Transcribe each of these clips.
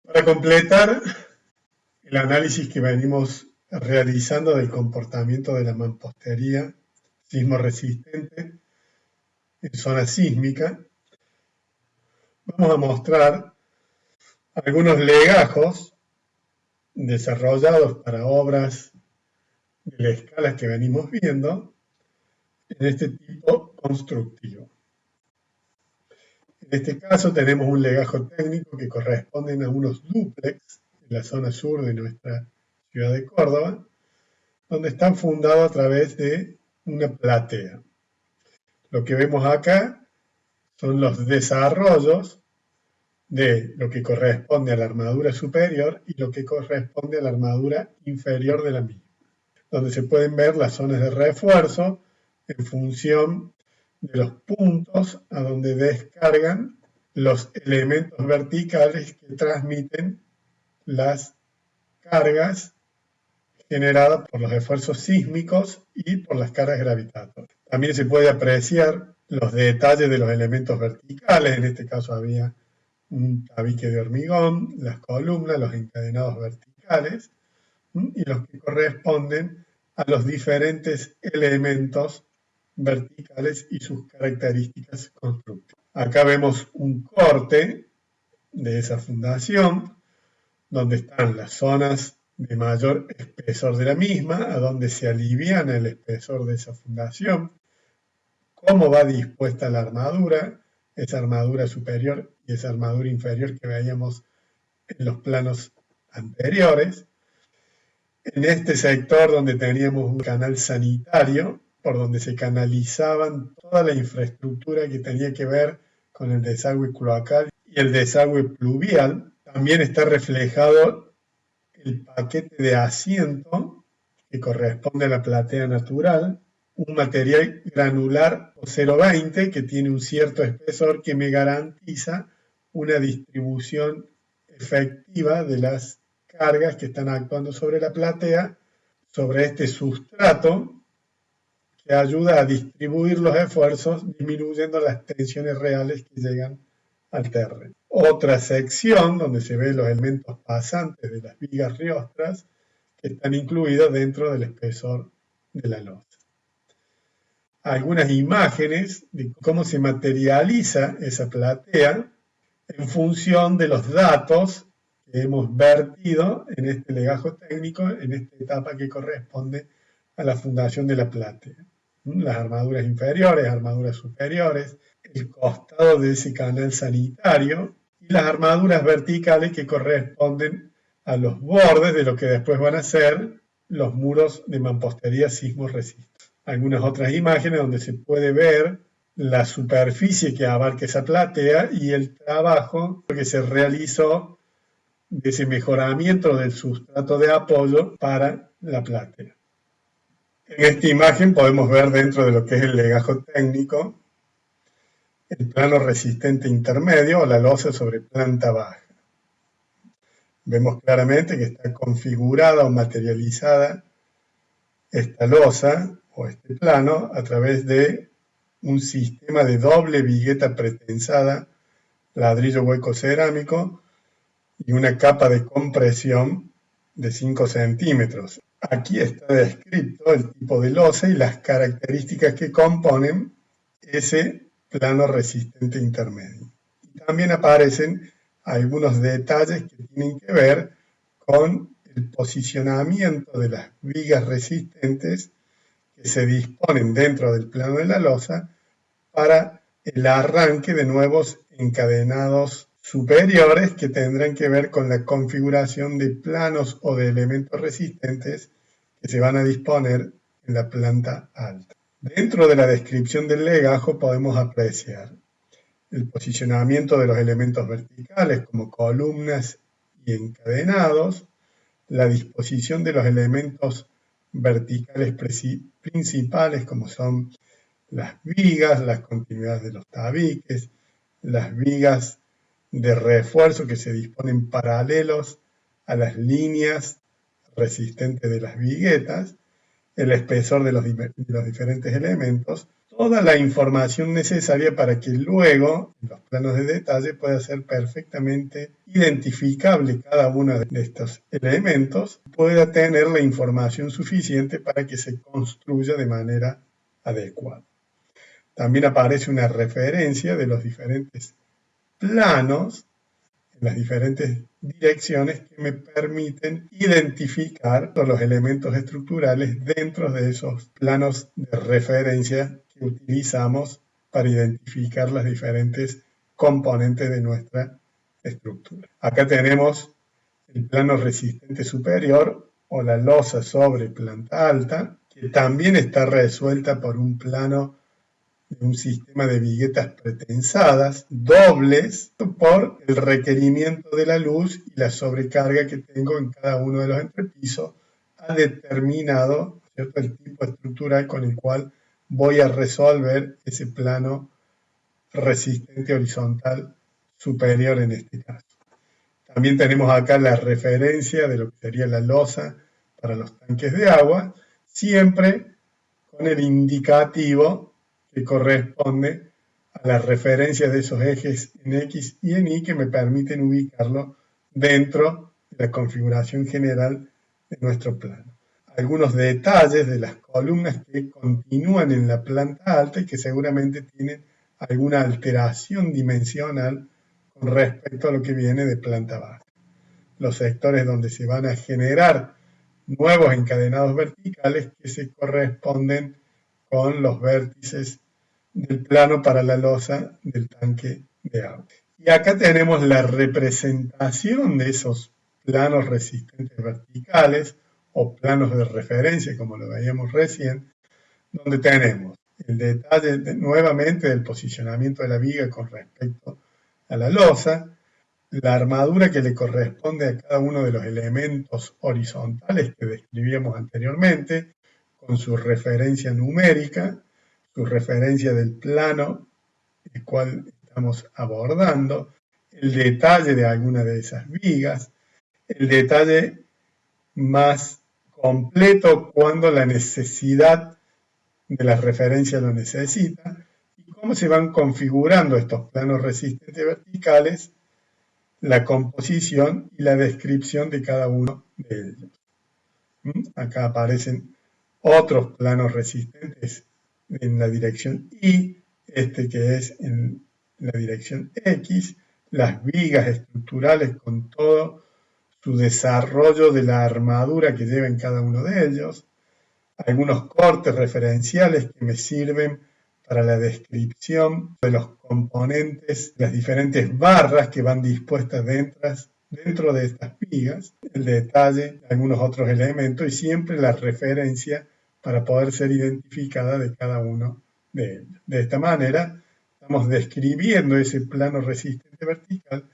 Para completar el análisis que venimos realizando del comportamiento de la mampostería sismo resistente en zona sísmica, vamos a mostrar algunos legajos desarrollados para obras de la escala que venimos viendo en este tipo constructivo. En este caso tenemos un legajo técnico que corresponde a unos dúplex en la zona sur de nuestra ciudad de Córdoba, donde están fundados a través de una platea. Lo que vemos acá son los desarrollos de lo que corresponde a la armadura superior y lo que corresponde a la armadura inferior de la misma, donde se pueden ver las zonas de refuerzo en función de los puntos a donde descargan los elementos verticales que transmiten las cargas generadas por los esfuerzos sísmicos y por las cargas gravitatorias. También se puede apreciar los detalles de los elementos verticales, en este caso había un tabique de hormigón, las columnas, los encadenados verticales y los que corresponden a los diferentes elementos verticales y sus características constructivas. Acá vemos un corte de esa fundación, donde están las zonas de mayor espesor de la misma, a donde se aliviana el espesor de esa fundación, cómo va dispuesta la armadura, esa armadura superior y esa armadura inferior que veíamos en los planos anteriores. En este sector donde teníamos un canal sanitario, por donde se canalizaban toda la infraestructura que tenía que ver con el desagüe cloacal y el desagüe pluvial, también está reflejado el paquete de asiento que corresponde a la platea natural, un material granular 0,20 que tiene un cierto espesor que me garantiza una distribución efectiva de las cargas que están actuando sobre la platea, sobre este sustrato que ayuda a distribuir los esfuerzos disminuyendo las tensiones reales que llegan al terreno. Otra sección donde se ven los elementos pasantes de las vigas riostras que están incluidos dentro del espesor de la losa. Algunas imágenes de cómo se materializa esa platea en función de los datos que hemos vertido en este legajo técnico, en esta etapa que corresponde a la fundación de la platea. Las armaduras inferiores, armaduras superiores, el costado de ese canal sanitario y las armaduras verticales que corresponden a los bordes de lo que después van a ser los muros de mampostería sismo resistente. Algunas otras imágenes donde se puede ver la superficie que abarca esa platea y el trabajo que se realizó de ese mejoramiento del sustrato de apoyo para la platea. En esta imagen podemos ver dentro de lo que es el legajo técnico el plano resistente intermedio o la losa sobre planta baja. Vemos claramente que está configurada o materializada esta losa o este plano a través de un sistema de doble vigueta pretensada, ladrillo hueco cerámico y una capa de compresión de 5 centímetros. Aquí está descrito el tipo de losa y las características que componen ese plano resistente intermedio. Y también aparecen algunos detalles que tienen que ver con el posicionamiento de las vigas resistentes que se disponen dentro del plano de la losa para el arranque de nuevos encadenados superiores que tendrán que ver con la configuración de planos o de elementos resistentes que se van a disponer en la planta alta. Dentro de la descripción del legajo podemos apreciar el posicionamiento de los elementos verticales como columnas y encadenados, la disposición de los elementos verticales principales como son las vigas, las continuidades de los tabiques, las vigas de refuerzo que se disponen paralelos a las líneas resistentes de las viguetas, el espesor de los diferentes elementos. toda la información necesaria para que luego, en los planos de detalle, pueda ser perfectamente identificable cada uno de estos elementos, pueda tener la información suficiente para que se construya de manera adecuada. También aparece una referencia de los diferentes planos en las diferentes direcciones que me permiten identificar los elementos estructurales dentro de esos planos de referencia que utilizamos para identificar las diferentes componentes de nuestra estructura. Acá tenemos el plano resistente superior o la losa sobre planta alta, que también está resuelta por un plano de un sistema de viguetas pretensadas dobles por el requerimiento de la luz y la sobrecarga que tengo en cada uno de los entrepisos ha determinado, ¿cierto?, el tipo estructural con el cual voy a resolver ese plano resistente horizontal superior en este caso. También tenemos acá la referencia de lo que sería la losa para los tanques de agua, siempre con el indicativo que corresponde a la referencia de esos ejes en X y en Y que me permiten ubicarlo dentro de la configuración general de nuestro plano. Algunos detalles de las columnas que continúan en la planta alta y que seguramente tienen alguna alteración dimensional con respecto a lo que viene de planta baja. Los sectores donde se van a generar nuevos encadenados verticales que se corresponden con los vértices del plano para la losa del tanque de agua. Y acá tenemos la representación de esos planos resistentes verticales o planos de referencia, como lo veíamos recién, donde tenemos el detalle nuevamente del posicionamiento de la viga con respecto a la losa, la armadura que le corresponde a cada uno de los elementos horizontales que describíamos anteriormente, con su referencia numérica, su referencia del plano el cual estamos abordando, el detalle de alguna de esas vigas, el detalle más completo cuando la necesidad de la referencia lo necesita, y cómo se van configurando estos planos resistentes verticales, la composición y la descripción de cada uno de ellos. Acá aparecen otros planos resistentes en la dirección Y, este que es en la dirección X, las vigas estructurales con todo su desarrollo de la armadura que lleva en cada uno de ellos, algunos cortes referenciales que me sirven para la descripción de los componentes, las diferentes barras que van dispuestas dentro de estas vigas, el detalle de algunos otros elementos y siempre la referencia para poder ser identificada de cada uno de ellos. De esta manera estamos describiendo ese plano resistente vertical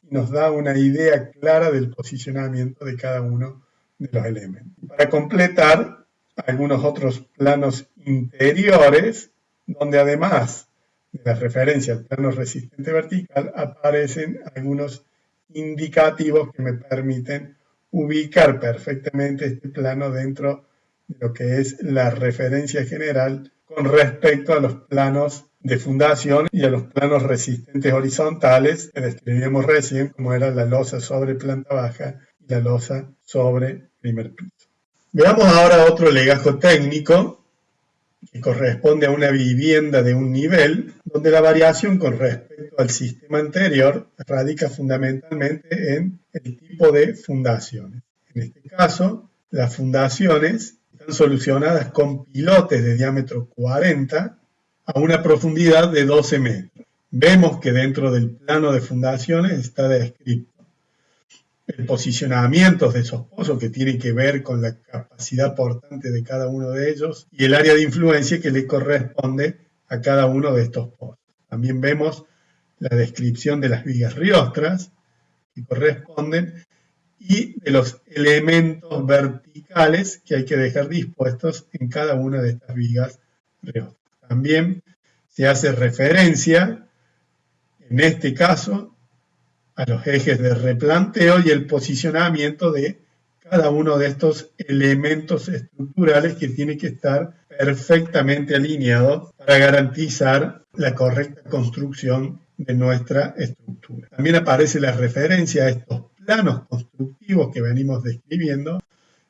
y nos da una idea clara del posicionamiento de cada uno de los elementos. Para completar, algunos otros planos interiores, donde además de la referencia al plano resistente vertical, aparecen algunos indicativos que me permiten ubicar perfectamente este plano dentro de lo que es la referencia general con respecto a los planos de fundación y a los planos resistentes horizontales que describimos recién, como era la losa sobre planta baja y la losa sobre primer piso. Veamos ahora otro legajo técnico que corresponde a una vivienda de un nivel, donde la variación con respecto al sistema anterior radica fundamentalmente en el tipo de fundaciones. En este caso, las fundaciones están solucionadas con pilotes de diámetro 40 a una profundidad de 12 metros. Vemos que dentro del plano de fundaciones está descrito el posicionamiento de esos pozos que tiene que ver con la capacidad portante de cada uno de ellos y el área de influencia que le corresponde a cada uno de estos pozos. También vemos la descripción de las vigas riostras que corresponden y de los elementos verticales que hay que dejar dispuestos en cada una de estas vigas riostras. También se hace referencia, en este caso, a los ejes de replanteo y el posicionamiento de cada uno de estos elementos estructurales que tiene que estar perfectamente alineados para garantizar la correcta construcción de nuestra estructura. También aparece la referencia a estos planos constructivos que venimos describiendo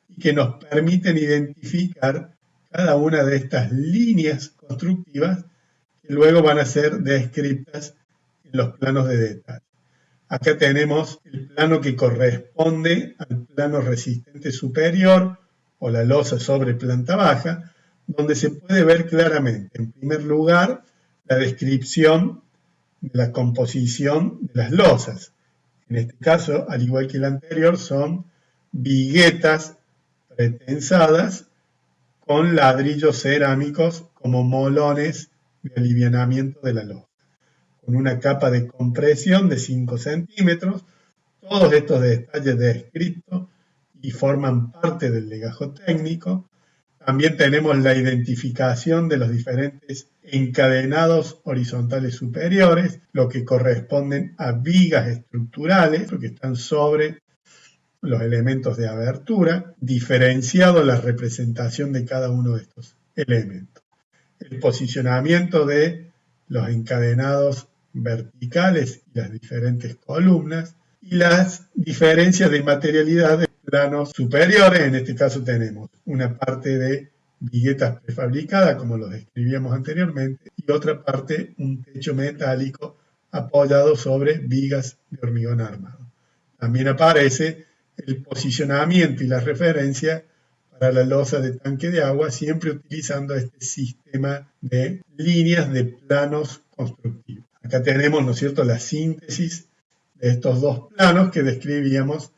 y que nos permiten identificar cada una de estas líneas constructivas que luego van a ser descritas en los planos de detalle. Acá tenemos el plano que corresponde al plano resistente superior o la losa sobre planta baja, donde se puede ver claramente, en primer lugar, la descripción de la composición de las losas. En este caso, al igual que el anterior, son viguetas pretensadas con ladrillos cerámicos como molones de alivianamiento de la losa, con una capa de compresión de 5 centímetros. Todos estos detalles descritos y forman parte del legajo técnico. También tenemos la identificación de los diferentes encadenados horizontales superiores, lo que corresponden a vigas estructurales, lo que están sobre los elementos de abertura, diferenciado la representación de cada uno de estos elementos. El posicionamiento de los encadenados verticales y las diferentes columnas, y las diferencias de materialidad de planos superiores. En este caso tenemos una parte de viguetas prefabricadas, como lo describíamos anteriormente, y otra parte un techo metálico apoyado sobre vigas de hormigón armado. También aparece el posicionamiento y la referencia para la losa de tanque de agua, siempre utilizando este sistema de líneas de planos constructivos. Acá tenemos, ¿no es cierto?, la síntesis de estos dos planos que describíamos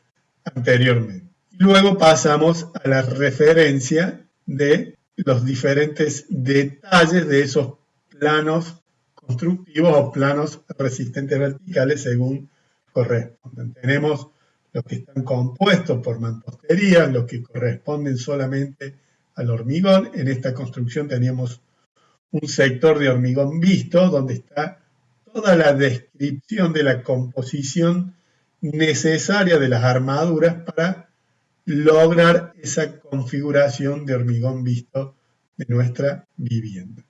anteriormente. Y luego pasamos a la referencia de los diferentes detalles de esos planos constructivos o planos resistentes verticales según correspondan. Tenemos los que están compuestos por mampostería, los que corresponden solamente al hormigón. En esta construcción teníamos un sector de hormigón visto donde está toda la descripción de la composición necesaria de las armaduras para lograr esa configuración de hormigón visto de nuestra vivienda.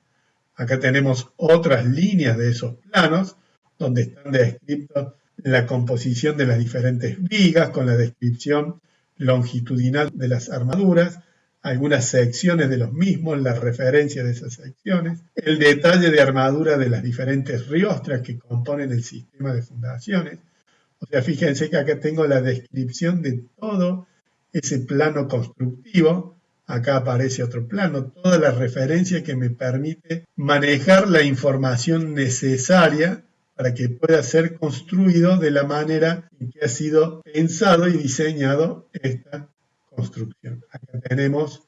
Acá tenemos otras líneas de esos planos donde están descritos la composición de las diferentes vigas con la descripción longitudinal de las armaduras, algunas secciones de los mismos, la referencia de esas secciones, el detalle de armadura de las diferentes riostras que componen el sistema de fundaciones. O sea, fíjense que acá tengo la descripción de todo ese plano constructivo. Acá aparece otro plano, toda la referencia que me permite manejar la información necesaria para que pueda ser construido de la manera en que ha sido pensado y diseñado esta construcción. Acá tenemos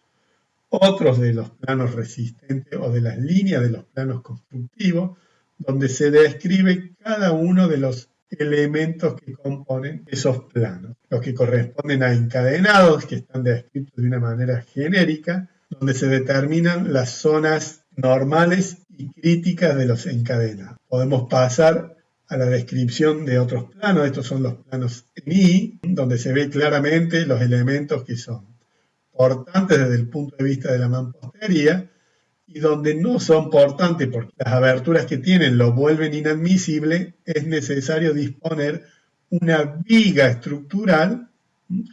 otros de los planos resistentes o de las líneas de los planos constructivos, donde se describe cada uno de los elementos que componen esos planos, los que corresponden a encadenados, que están descritos de una manera genérica, donde se determinan las zonas normales y críticas de los encadenados. Podemos pasar a la descripción de otros planos. Estos son los planos en I, donde se ve claramente los elementos que son portantes desde el punto de vista de la mampostería y donde no son portantes porque las aberturas que tienen lo vuelven inadmisible, es necesario disponer una viga estructural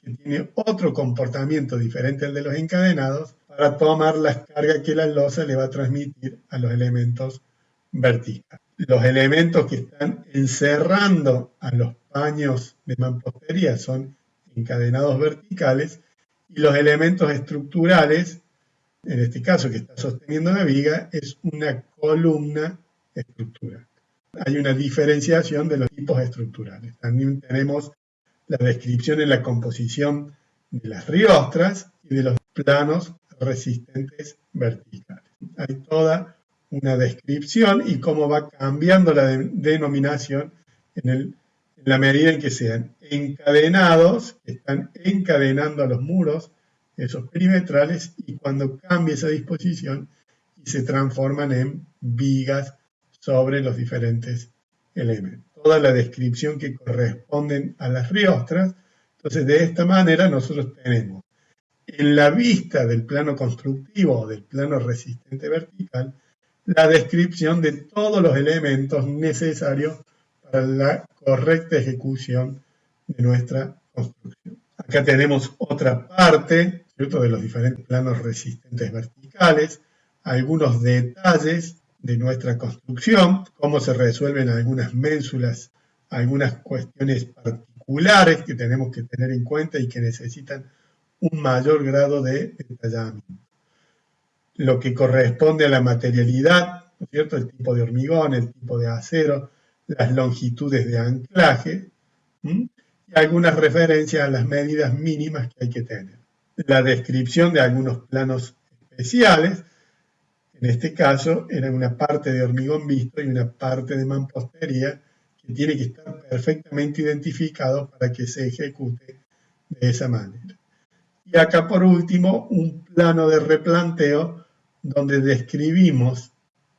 que tiene otro comportamiento diferente al de los encadenados para tomar las cargas que la losa le va a transmitir a los elementos verticales. Los elementos que están encerrando a los paños de mampostería son encadenados verticales y los elementos estructurales, en este caso que está sosteniendo la viga, es una columna estructural. Hay una diferenciación de los tipos estructurales. También tenemos la descripción en la composición de las riostras y de los planos resistentes verticales. Hay toda una descripción y cómo va cambiando la denominación en la medida en que sean encadenados, que están encadenando a los muros, esos perimetrales, y cuando cambia esa disposición y se transforman en vigas sobre los diferentes elementos. Toda la descripción que corresponden a las riostras. Entonces, de esta manera nosotros tenemos en la vista del plano constructivo o del plano resistente vertical la descripción de todos los elementos necesarios para la correcta ejecución de nuestra construcción. Acá tenemos otra parte, ¿cierto?, de los diferentes planos resistentes verticales, algunos detalles de nuestra construcción, cómo se resuelven algunas ménsulas, algunas cuestiones particulares que tenemos que tener en cuenta y que necesitan un mayor grado de detallamiento. Lo que corresponde a la materialidad, ¿no es cierto?, el tipo de hormigón, el tipo de acero, las longitudes de anclaje, y algunas referencias a las medidas mínimas que hay que tener. La descripción de algunos planos especiales, en este caso era una parte de hormigón visto y una parte de mampostería que tiene que estar perfectamente identificado para que se ejecute de esa manera. Y acá por último un plano de replanteo donde describimos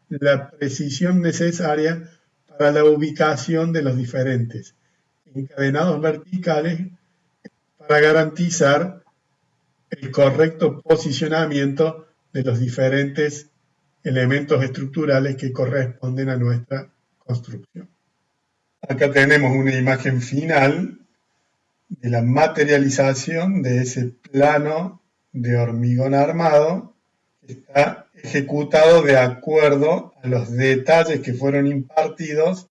la precisión necesaria para la ubicación de los diferentes encadenados verticales para garantizar el correcto posicionamiento de los diferentes elementos estructurales que corresponden a nuestra construcción. Acá tenemos una imagen final de la materialización de ese plano de hormigón armado que está ejecutado de acuerdo a los detalles que fueron impartidos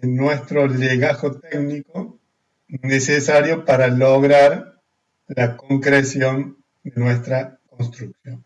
en nuestro legajo técnico necesario para lograr la concreción de nuestra construcción.